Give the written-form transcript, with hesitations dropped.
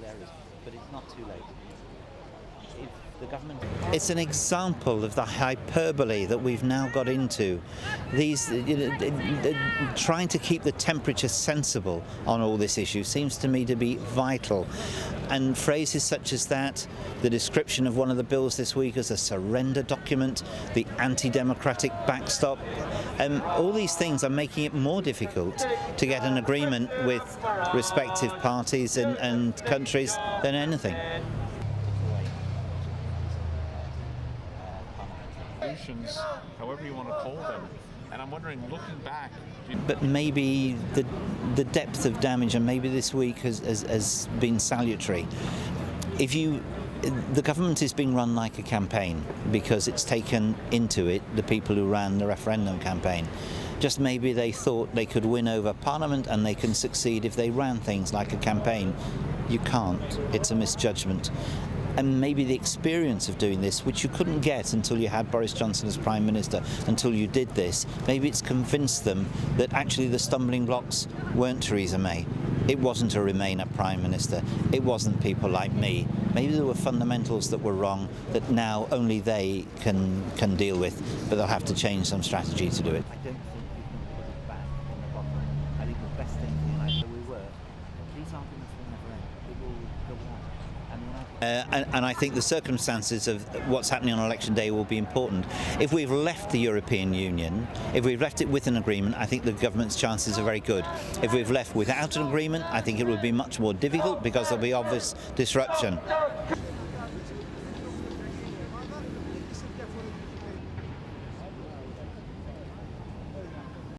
areas, but it's not too late. If the government... It's an example of the hyperbole that we've now got into. These trying to keep the temperature sensible on all this issue seems to me to be vital. And phrases such as that, the description of one of the bills this week as a surrender document, the anti-democratic backstop, all these things are making it more difficult to get an agreement with respective parties and countries than anything. However you want to call them. And I'm wondering, looking back... But maybe the depth of damage, and maybe this week has been salutary. The government is being run like a campaign because it's taken into it the people who ran the referendum campaign. Just maybe they thought they could win over Parliament and they can succeed if they ran things like a campaign. You can't. It's a misjudgment. And maybe the experience of doing this, which you couldn't get until you had Boris Johnson as Prime Minister, until you did this, maybe it's convinced them that actually the stumbling blocks weren't Theresa May. It wasn't a Remainer Prime Minister. It wasn't people like me. Maybe there were fundamentals that were wrong that now only they can deal with, but they'll have to change some strategy to do it. I don't think we can put it back in the bottom. I think the best thing for United we were. These arguments will never end. It will go on. And I think the circumstances of what's happening on election day will be important. If we've left the European Union, if we've left it with an agreement, I think the government's chances are very good. If we've left without an agreement, I think it will be much more difficult because there'll be obvious disruption.